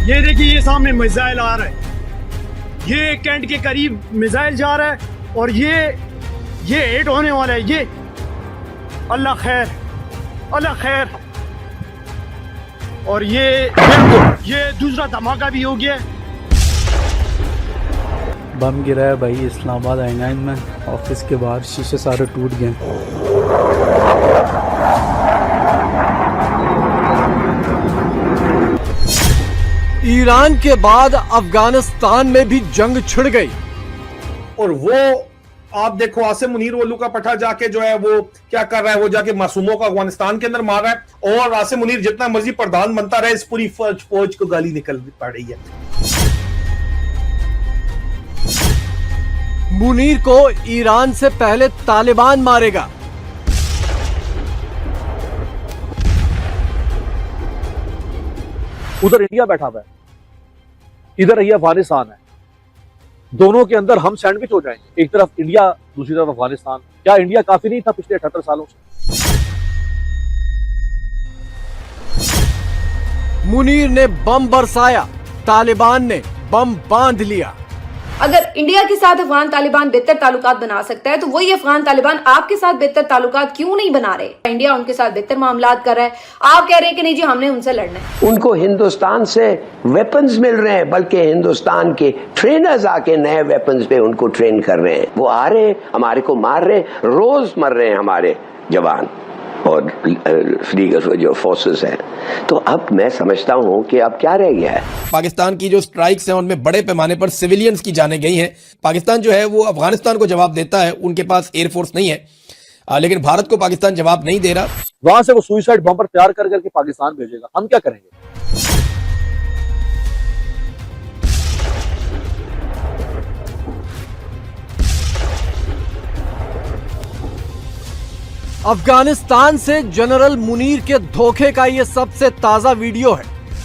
ये देखिए, ये सामने मिसाइल आ रहा है, ये कैंट के करीब मिसाइल जा रहा है और ये हिट होने वाला है। ये अल्लाह खैर, अल्लाह खैर। और ये दूसरा धमाका भी हो गया। बम गिरा है भाई इस्लामाबाद I9 में, ऑफिस के बाहर शीशे सारे टूट गए। ईरान के बाद अफगानिस्तान में भी जंग छिड़ गई और वो आप देखो आसिम मुनीर वल्लू का पठा जाके जो है वो क्या कर रहा है, वो जाके मासूमों को अफगानिस्तान के अंदर मार रहा है। और आसिम मुनीर जितना मर्जी प्रधान बनता रहे, इस पूरी फौज को गाली निकल पड़ रही है। मुनीर को ईरान से पहले तालिबान मारेगा। उधर इंडिया बैठा हुआ है, इधर ये अफगानिस्तान है, दोनों के अंदर हम सैंडविच हो जाएंगे। एक तरफ इंडिया, दूसरी तरफ अफगानिस्तान। क्या इंडिया काफी नहीं था पिछले 78 सालों से? मुनीर ने बम बरसाया, तालिबान ने बम बांध लिया। अगर इंडिया के साथ अफगान तालिबान बेहतर ताल्लुकात बना सकता है तो वही अफगान तालिबान आपके साथ बेहतर ताल्लुकात क्यों नहीं बना रहे? इंडिया उनके साथ बेहतर मामलात कर रहा है, आप कह रहे हैं कि नहीं जी हमने उनसे लड़ना है। उनको हिंदुस्तान से वेपन्स मिल रहे हैं, बल्कि हिंदुस्तान के ट्रेनर्स आके नए वेपन्स पे उनको ट्रेन कर रहे हैं। वो आ रहे हैं, हमारे को मार रहे हैं, रोज मर रहे हैं हमारे जवान और लीगल जो फोर्सेस हैं। तो अब मैं समझता हूं कि अब क्या रह गया है। पाकिस्तान की जो स्ट्राइक्स हैं उनमें बड़े पैमाने पर सिविलियंस की जाने गई हैं। पाकिस्तान जो है वो अफगानिस्तान को जवाब देता है, उनके पास एयरफोर्स नहीं है, लेकिन भारत को पाकिस्तान जवाब नहीं दे रहा। वहां से वो सुइसाइड बॉम्बर तैयार कर करके पाकिस्तान भेजेगा, हम क्या करेंगे? अफगानिस्तान से जनरल मुनीर के धोखे का ये सबसे ताजा वीडियो है।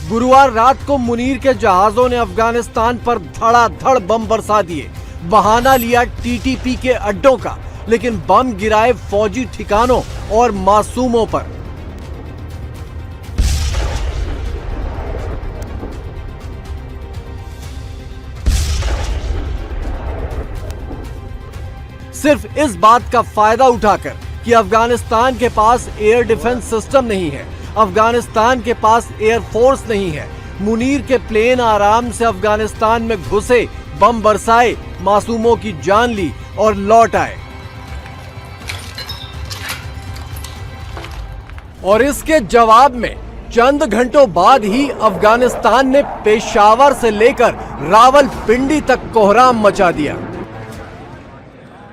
गुरुवार रात को मुनीर के जहाजों ने अफगानिस्तान पर धड़ाधड़ बम बरसा दिए। बहाना लिया टीटीपी के अड्डों का, लेकिन बम गिराए फौजी ठिकानों और मासूमों पर। सिर्फ इस बात का फायदा उठाकर कि अफगानिस्तान के पास एयर डिफेंस सिस्टम नहीं है, अफगानिस्तान के पास एयर फोर्स नहीं है, मुनीर के प्लेन आराम से अफगानिस्तान में घुसे, बम बरसाए, मासूमों की जान ली और लौट आए। और इसके जवाब में चंद घंटों बाद ही अफगानिस्तान ने पेशावर से लेकर रावलपिंडी तक कोहराम मचा दिया।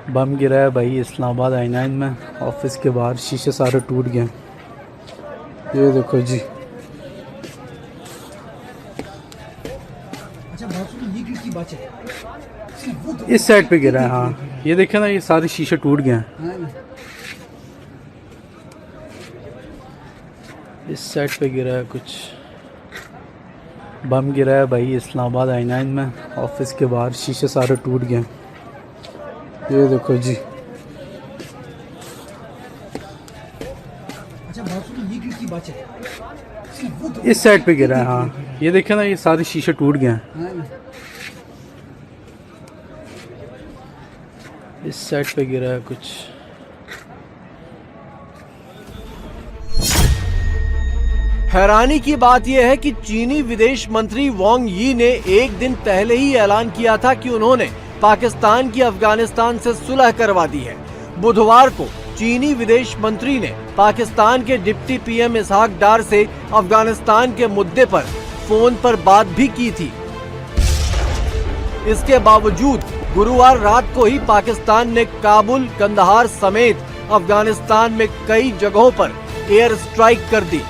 बम गिरा है भाई इस्लामाबाद I9 में, ऑफिस के बाहर शीशे सारे टूट गए। ये देखो जी। इस साइड पे गिरा है, हाँ ये देखे ना, ये सारे शीशे टूट गए हैं। इस साइड पे गिरा है कुछ। बम गिरा है भाई इस्लामाबाद I9 में, ऑफिस के बाहर शीशे सारे टूट गए। ये देखो जी। इस साइड पे गिरा है, हाँ ये देखे ना, ये सारे शीशे टूट गए हैं। इस साइड पे गिरा है कुछ। हैरानी की बात यह है कि चीनी विदेश मंत्री वांग यी ने एक दिन पहले ही ऐलान किया था कि उन्होंने पाकिस्तान की अफगानिस्तान से सुलह करवा दी है। बुधवार को चीनी विदेश मंत्री ने पाकिस्तान के डिप्टी पीएम इसहाक डार से अफगानिस्तान के मुद्दे पर फोन पर बात भी की थी। इसके बावजूद गुरुवार रात को ही पाकिस्तान ने काबुल, कंदहार समेत अफगानिस्तान में कई जगहों पर एयर स्ट्राइक कर दी।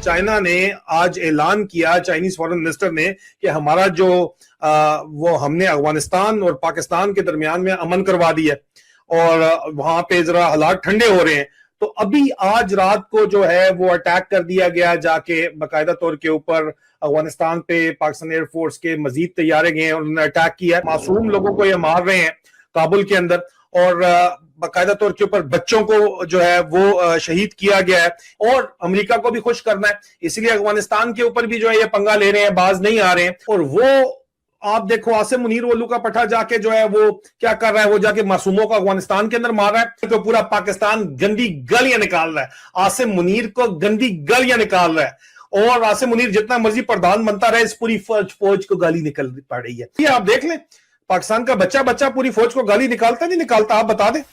चाइना ने आज ऐलान किया, चाइनीज फॉरेन मिनिस्टर ने, कि हमारा जो वो हमने अफगानिस्तान और पाकिस्तान के दरमियान में अमन करवा दिया और वहां पे जरा हालात ठंडे हो रहे हैं। तो अभी आज रात को जो है वो अटैक कर दिया गया जाके बाकायदा तौर के ऊपर अफगानिस्तान पे। पाकिस्तान एयरफोर्स के मजीद तैयारे गए हैं, उन्होंने अटैक किया, मासूम लोगों को ये मार रहे हैं काबुल के अंदर। और बाकायदा तौर के ऊपर बच्चों को जो है वो शहीद किया गया है, और अमेरिका को भी खुश करना है, इसलिए अफगानिस्तान के ऊपर भी जो है ये पंगा ले रहे हैं, बाज नहीं आ रहे हैं। और वो आप देखो आसिम मुनीर वल्लू का पट्टा जाके जो है वो क्या कर रहा है, वो जाके मासूमों को अफगानिस्तान के अंदर मार रहा है, तो पूरा पाकिस्तान गंदी गलियां निकाल रहा है, आसिम मुनीर को गंदी गलियां निकाल रहा है, और आसिम मुनीर जितना मर्जी प्रधान बनता रहे, इस पूरी फौज को गाली निकल पड़ रही है। ये आप देख लें, पाकिस्तान का बच्चा पूरी फौज को गाली निकालता नहीं निकालता, आप बता दें।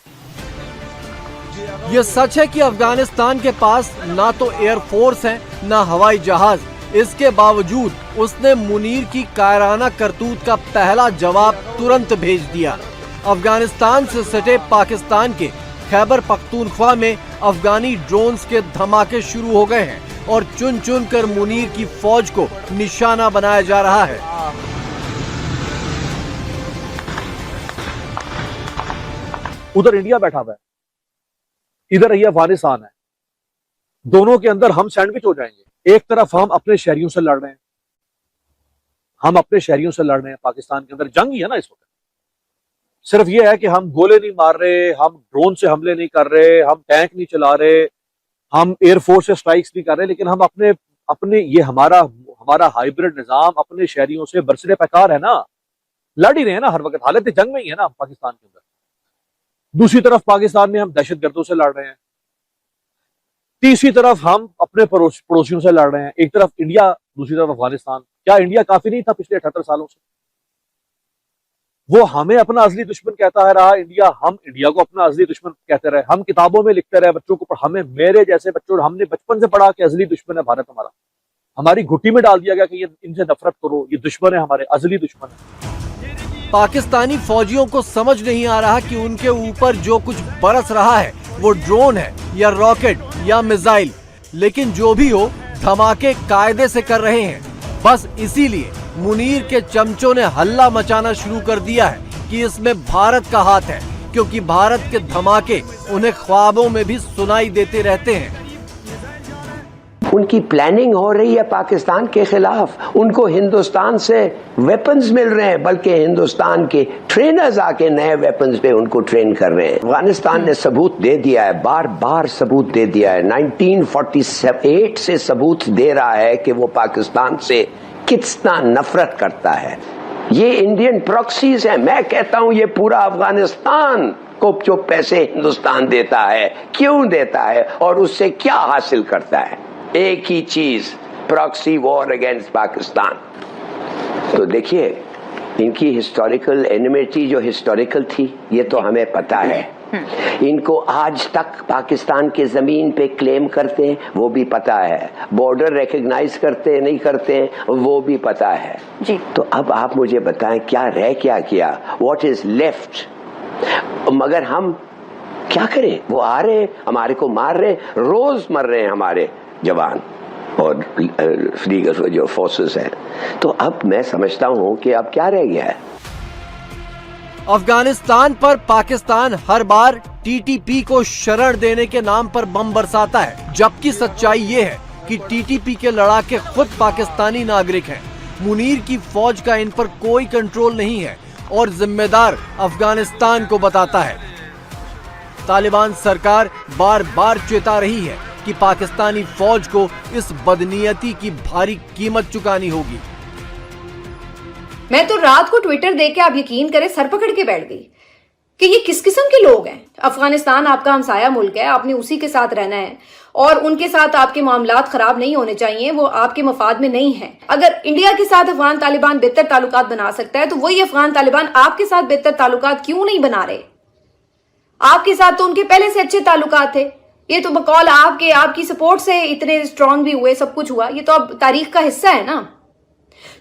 ये सच है कि अफगानिस्तान के पास ना तो एयरफोर्स है ना हवाई जहाज, इसके बावजूद उसने मुनीर की कायराना करतूत का पहला जवाब तुरंत भेज दिया। अफगानिस्तान से सटे पाकिस्तान के खैबर पख्तूनख्वा में अफगानी ड्रोन्स के धमाके शुरू हो गए हैं और चुन चुन कर मुनीर की फौज को निशाना बनाया जा रहा है। उधर इंडिया बैठा हुआ है, इधर ये अफगानिस्तान है, दोनों के अंदर हम सैंडविच हो जाएंगे। एक तरफ हम अपने शहरियों से लड़ रहे हैं, पाकिस्तान के अंदर जंग ही है ना इस वक्त। सिर्फ ये है कि हम गोले नहीं मार रहे, हम ड्रोन से हमले नहीं कर रहे, हम टैंक नहीं चला रहे, हम एयरफोर्स से स्ट्राइक्स नहीं कर रहे, लेकिन हम अपने ये हमारा हाइब्रिड निजाम अपने शहरियों से बरसरे पैकार है ना, लड़ ही रहे हैं ना हर वक्त, हालत जंग में ही है ना पाकिस्तान के अंदर। दूसरी तरफ पाकिस्तान में हम दहशतगर्दों से लड़ रहे हैं, तीसरी तरफ हम अपने पड़ोसियों से लड़ रहे हैं, एक तरफ इंडिया दूसरी तरफ अफगानिस्तान। क्या इंडिया काफी नहीं था पिछले 78 सालों से? वो हमें अपना असली दुश्मन कहता है रहा इंडिया, हम इंडिया को अपना असली दुश्मन कहते रहे, हम किताबों में लिखते रहे बच्चों को, हमें मेरे जैसे बच्चों हमने बचपन से पढ़ा कि असली दुश्मन है भारत हमारा, हमारी घुट्टी में डाल दिया गया कि ये इनसे नफरत करो, ये दुश्मन है हमारे, असली दुश्मन है। पाकिस्तानी फौजियों को समझ नहीं आ रहा कि उनके ऊपर जो कुछ बरस रहा है वो ड्रोन है या रॉकेट या मिसाइल, लेकिन जो भी हो धमाके कायदे से कर रहे हैं। बस इसीलिए मुनीर के चमचों ने हल्ला मचाना शुरू कर दिया है कि इसमें भारत का हाथ है, क्योंकि भारत के धमाके उन्हें ख्वाबों में भी सुनाई देते रहते हैं। उनकी प्लानिंग हो रही है पाकिस्तान के खिलाफ, उनको हिंदुस्तान से वेपन्स मिल रहे हैं, बल्कि हिंदुस्तान के ट्रेनर्स आके नए वेपन्स पे उनको ट्रेन कर रहे हैं। अफगानिस्तान ने सबूत दे दिया है, बार बार सबूत दे दिया है, 1948 से सबूत दे रहा है कि वो पाकिस्तान से कितना नफरत करता है। ये इंडियन प्रॉक्सीज है। मैं कहता हूं ये पूरा अफगानिस्तान को जो पैसे हिंदुस्तान देता है, क्यों देता है और उससे क्या हासिल करता है? एक ही चीज, प्रॉक्सी वॉर अगेंस्ट पाकिस्तान। तो देखिए इनकी हिस्टोरिकल एनिमिटी जो हिस्टोरिकल थी, ये तो हमें पता है। इनको आज तक पाकिस्तान के जमीन पे क्लेम करते हैं, वो भी पता है। बॉर्डर रिकॉग्नाइज करते नहीं करते हैं, वो भी पता है जी। तो अब आप मुझे बताएं क्या रह क्या किया, व्हाट इज लेफ्ट? मगर हम क्या करें? वो आ रहे हमारे को मार रहे, रोज मर रहे हैं हमारे जवान और दीगर जो फोर्सेस हैं। तो अब मैं समझता हूं कि अब क्या रह गया है। अफगानिस्तान पर पाकिस्तान हर बार टीटीपी को शरण देने के नाम पर बम बरसाता है, जबकि सच्चाई ये है कि टीटीपी के लड़ाके खुद पाकिस्तानी नागरिक हैं। मुनीर की फौज का इन पर कोई कंट्रोल नहीं है और जिम्मेदार अफगानिस्तान को बताता है। तालिबान सरकार बार बार चेता रही है कि पाकिस्तानी फौज को इस बदनीयती की भारी कीमत चुकानी होगी। मैं तो रात को ट्विटर देख के आप यकीन करें सर पकड़ के बैठ गई कि ये किस किस्म के लोग हैं। अफगानिस्तान आपका हमसाया मुल्क है, आपने उसी के साथ रहना है और उनके साथ आपके मामलात खराब नहीं होने चाहिए, वो आपके मफाद में नहीं है। अगर इंडिया के साथ अफगान तालिबान बेहतर ताल्लुकात बना सकता है तो वही अफगान तालिबान आपके साथ बेहतर ताल्लुकात क्यों नहीं बना रहे? आपके साथ तो उनके पहले से अच्छे ताल्लुकात थे, ये तो बकौल आपकी सपोर्ट से इतने स्ट्रांग भी हुए, सब कुछ हुआ, ये तो अब तारीख का हिस्सा है ना।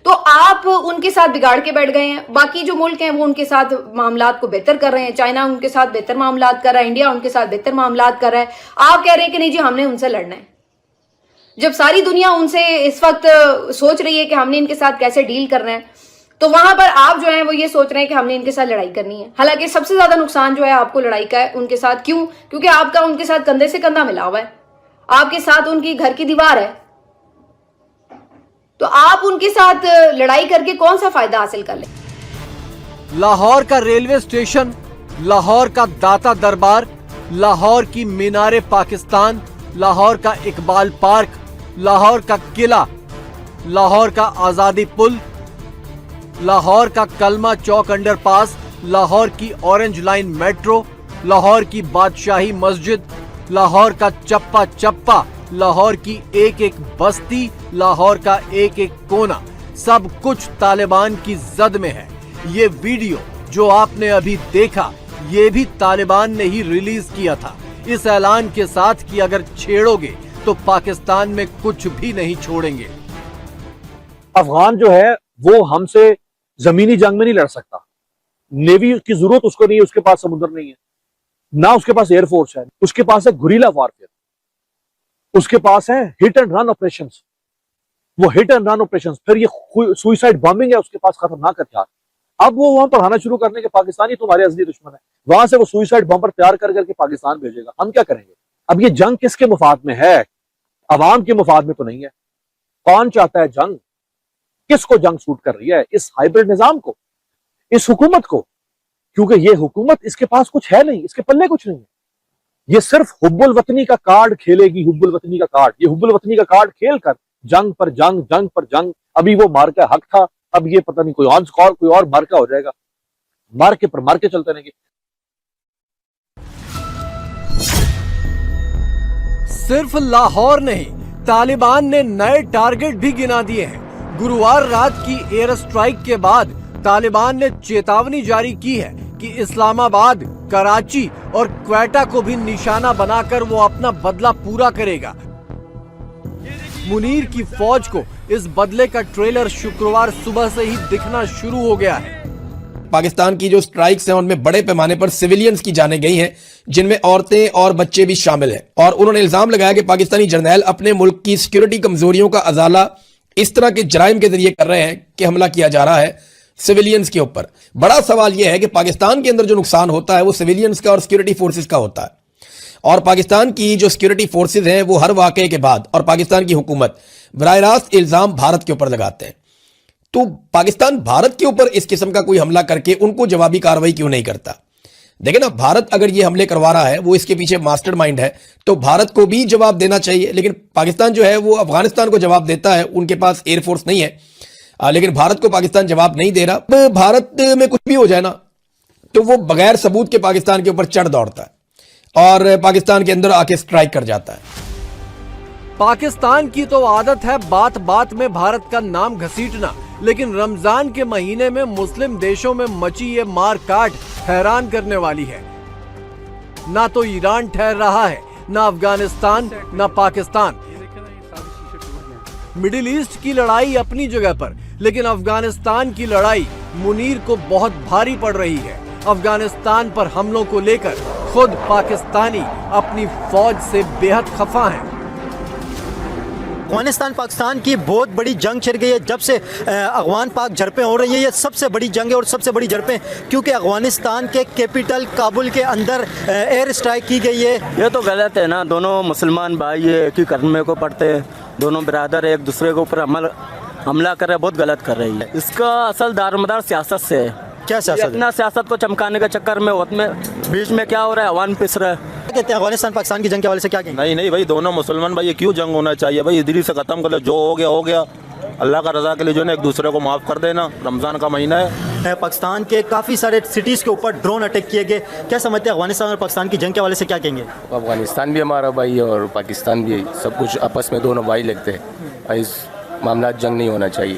तो आप उनके साथ बिगाड़ के बैठ गए हैं। बाकी जो मुल्क हैं वो उनके साथ मामलात को बेहतर कर रहे हैं, चाइना उनके साथ बेहतर मामलात कर रहा है, इंडिया उनके साथ बेहतर मामलात कर रहा है। आप कह रहे हैं कि नहीं जी हमने उनसे लड़ना है, जब सारी दुनिया उनसे इस वक्त सोच रही है कि हमने इनके साथ कैसे डील करना है, तो वहां पर आप जो है वो ये सोच रहे हैं कि हमने इनके साथ लड़ाई करनी है। हालांकि सबसे ज्यादा नुकसान जो है आपको लड़ाई का है उनके साथ। क्यों? क्योंकि आपका उनके साथ कंधे से कंधा मिला हुआ है, आपके साथ उनकी घर की दीवार है। तो आप उनके साथ लड़ाई करके कौन सा फायदा हासिल कर ले? लाहौर का रेलवे स्टेशन लाहौर का दाता दरबार, लाहौर की मीनारे पाकिस्तान, लाहौर का इकबाल पार्क, लाहौर का किला, लाहौर का आजादी पुल, लाहौर का कलमा चौक अंडरपास, लाहौर की ऑरेंज लाइन मेट्रो, लाहौर की बादशाही मस्जिद, लाहौर का चप्पा चप्पा, लाहौर की एक एक बस्ती, लाहौर का एक एक कोना, सब कुछ तालिबान की जद में है। ये वीडियो जो आपने अभी देखा, ये भी तालिबान ने ही रिलीज किया था, इस ऐलान के साथ कि अगर छेड़ोगे तो पाकिस्तान में कुछ भी नहीं छोड़ेंगे। अफगान जो है वो हमसे जमीनी जंग में नहीं लड़ सकता। नेवी की जरूरत उसको नहीं है, उसके पास समुद्र नहीं है, ना उसके पास एयरफोर्स है, उसके पास है गुरिल्ला वॉरफेयर, उसके पास है हिट एंड रन ऑपरेशंस। वो हिट एंड रन ऑपरेशंस, फिर ये सुइसाइड बॉम्बिंग है उसके पास खतरनाक हथियार। अब वो वहां पढ़ाना शुरू करने के पाकिस्तानी तुम्हारे असली दुश्मन है, वहां से वो सुइसाइड बॉम्बर तैयार कर करके पाकिस्तान भेजेगा। हम क्या करेंगे? अब ये जंग किसके मुफाद में है? अवाम के मुफाद में तो नहीं है। कौन चाहता है जंग? किसको जंग सूट कर रही है? इस हाइब्रिड निजाम को, इस हुकूमत को, क्योंकि ये हुकूमत, इसके पास कुछ है नहीं, इसके पल्ले कुछ नहीं है। ये सिर्फ हुब्बुल वतनी का कार्ड खेलेगी, हुब्बुल वतनी का कार्ड। ये हुब्बुल वतनी का कार्ड खेल कर जंग पर जंग, जंग पर जंग। अभी वो मार्का हक था, अब ये पता नहीं कोई और मार्का हो जाएगा। मार्के पर मार्के चलते रहेंगे। सिर्फ लाहौर नहीं, तालिबान ने नए टारगेट भी गिना दिए हैं। गुरुवार रात की एयर स्ट्राइक के बाद तालिबान ने चेतावनी जारी की है कि इस्लामाबाद, कराची और क्वेटा को भी निशाना बनाकर वो अपना बदला पूरा करेगा। मुनीर की फौज को इस बदले का ट्रेलर शुक्रवार सुबह से ही दिखना शुरू हो गया है। पाकिस्तान की जो स्ट्राइक्स हैं उनमें बड़े पैमाने पर सिविलियंस की जानें गई हैं, जिनमें औरतें और बच्चे भी शामिल हैं। और उन्होंने इल्जाम लगाया कि पाकिस्तानी जर्नैल अपने मुल्क की सिक्योरिटी कमजोरियों का अजाला इस तरह के जराइम के जरिए कर रहे हैं कि हमला किया जा रहा है सिविलियंस के ऊपर। बड़ा सवाल यह है कि पाकिस्तान के अंदर जो नुकसान होता है वो सिविलियंस का और सिक्योरिटी फोर्सेस का होता है। और पाकिस्तान की जो सिक्योरिटी फोर्सेस हैं वो हर वाकये के बाद और पाकिस्तान की हुकूमत बराह रास्त इल्जाम भारत के ऊपर लगाते हैं। तो पाकिस्तान भारत के ऊपर इस किस्म का कोई हमला करके उनको जवाबी कार्रवाई क्यों नहीं करता? देखें ना, भारत अगर ये हमले करवा रहा है, वो इसके पीछे मास्टरमाइंड है, तो भारत को भी जवाब देना चाहिए। लेकिन पाकिस्तान जो है वो अफगानिस्तान को जवाब देता है, उनके पास एयरफोर्स नहीं है, लेकिन भारत को पाकिस्तान जवाब नहीं दे रहा। अब भारत में कुछ भी हो जाए ना, तो वो बगैर सबूत के पाकिस्तान के ऊपर चढ़ दौड़ता है और पाकिस्तान के अंदर आके स्ट्राइक कर जाता है। पाकिस्तान की तो आदत है बात बात में भारत का नाम घसीटना, लेकिन रमजान के महीने में मुस्लिम देशों में मची ये मार काट हैरान करने वाली है। ना तो ईरान ठहर रहा है, ना अफगानिस्तान, ना पाकिस्तान। मिडिल ईस्ट की लड़ाई अपनी जगह पर, लेकिन अफगानिस्तान की लड़ाई मुनीर को बहुत भारी पड़ रही है। अफगानिस्तान पर हमलों को लेकर खुद पाकिस्तानी अपनी फौज से बेहद खफा हैं। अफगानिस्तान पाकिस्तान की बहुत बड़ी जंग छिड़ गई है जब से अफगान पाक झड़पें हो रही है। ये सबसे बड़ी जंग है और सबसे बड़ी झड़पें क्योंकि अफगानिस्तान के कैपिटल काबुल के अंदर एयर स्ट्राइक की गई है। ये तो गलत है ना, दोनों मुसलमान भाई एक ही कलमे को पढ़ते हैं, दोनों बिरादर एक दूसरे के ऊपर हमला कर रहे हैं, बहुत गलत कर रही है। इसका असल दारोमदार सियासत से है। क्या सियासत? अपना सियासत को चमकाने के चक्कर में बीच में क्या हो रहा है, अवान पिस रहा है। कहते हैं अफगानिस्तान पाकिस्तान की जंग के हवाले से क्या कहेंगे? नहीं भाई, दोनों मुसलमान भाई, ये क्यों जंग होना चाहिए भाई? इधर ही से खत्म कर लो, जो हो गया हो गया। अल्लाह का रजा के लिए जो है एक दूसरे को माफ कर देना, रमजान का महीना है। पाकिस्तान के काफ़ी सारे सिटीज़ के ऊपर ड्रोन अटैक किए गए। क्या समझते हैं अफगानिस्तान और पाकिस्तान की जंग के हवाले से क्या कहेंगे? अफगानिस्तान भी हमारा भाई और पाकिस्तान भी, सब कुछ आपस में दोनों भाई लगते हैं। इस मामला जंग नहीं होना चाहिए।